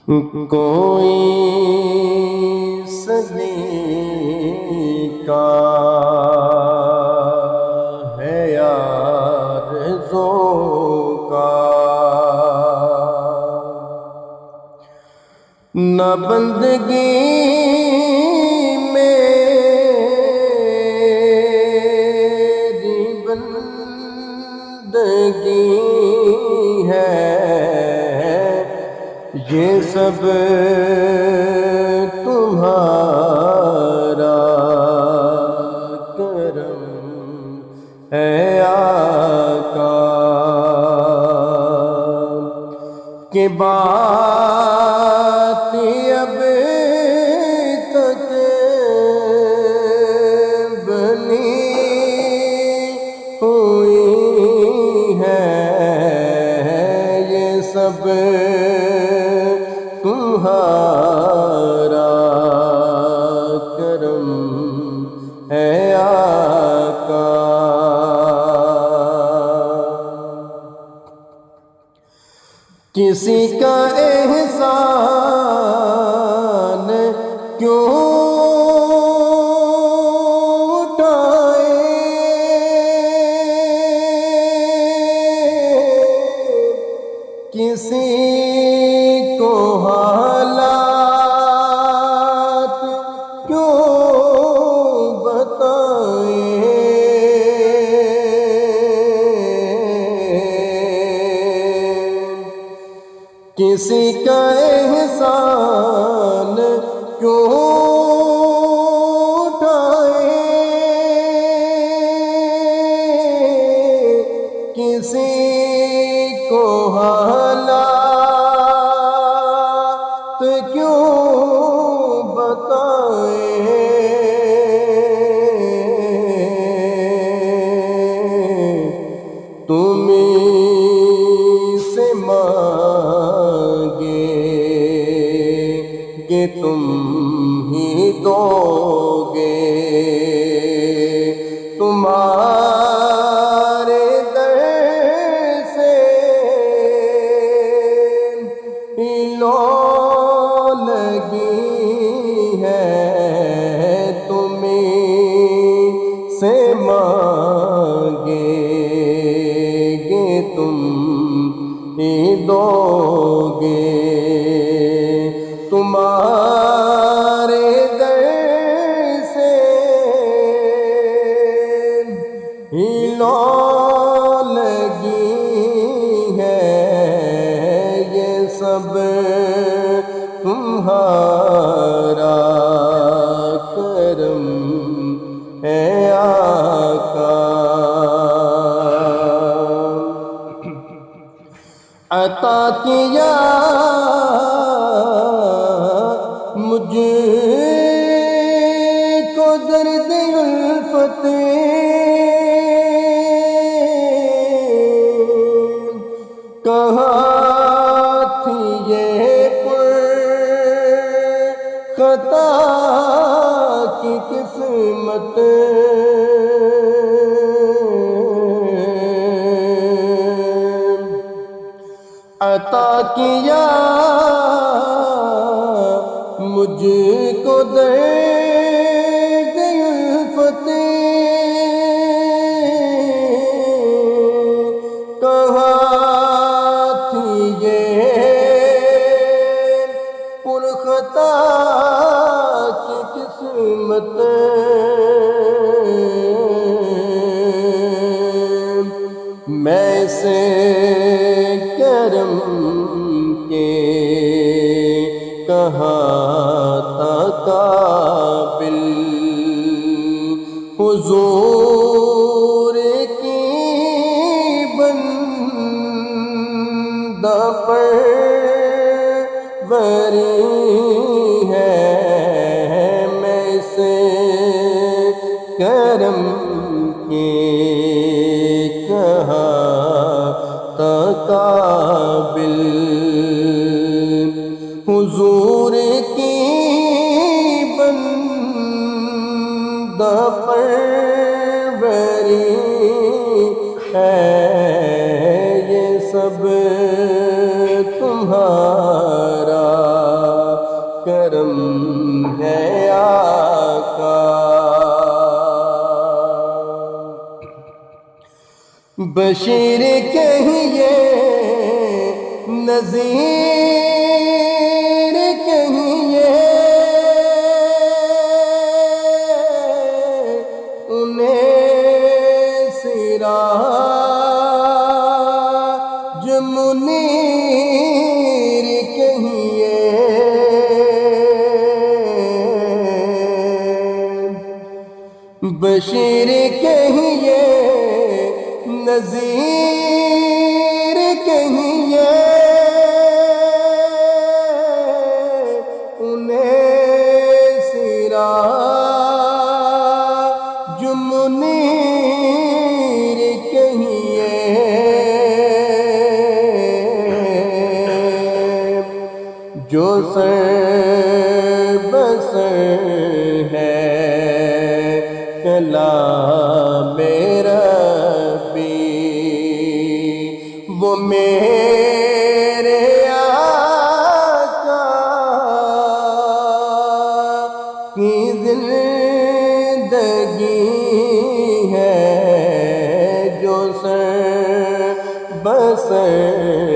کوئی صدی کا ہے آرزو کا، نہ بندگی میری بندگی ہے، یہ سب تمہارا کرم ہے آقا، کہ بات اب تک بنی ہوئی ہے، یہ سب تمہارا کرم ہے آقا۔ کسی کا احسان کیوں اٹھائے، کسی کو حالات کیوں بتائیں، کسی کا احسان کیوں اٹھائیں، کسی کو حالات کیوں بتائیں، تمہیں سے کہ تم ہی دو گے، تمہارے در سے لو لگی ہے، تمہیں سے مانگے گے تم ہی دو گے، تمہارے در سے ہی لو لگی ہے، یہ سب تمہارا کرم ہے آقا۔ عطا کیا مجھ کو درد الفت، کہاں تھی یہ پر خطا کی قسمت، عطا کیا مجھ کو درد الفت، کہاں تھی یہ پرخطا کی قسمت، میں سے کرم کے کہاں تھا قابل، حضور کی بندہ پروری ہے، میں سے کرم کے کہاں تھا قابل، حضور کی بندہ پروری ہے، یہ سب تمہارا بشیر کہیے نذیر کہیے انہیں سراج منیر کہیے بشیر کہیے نذیر کہیے انہیں سراج منیر کہیے جو سر بسر ہے کلام ربی وہ میرے آقا کی زندگی ہے جو سر بسر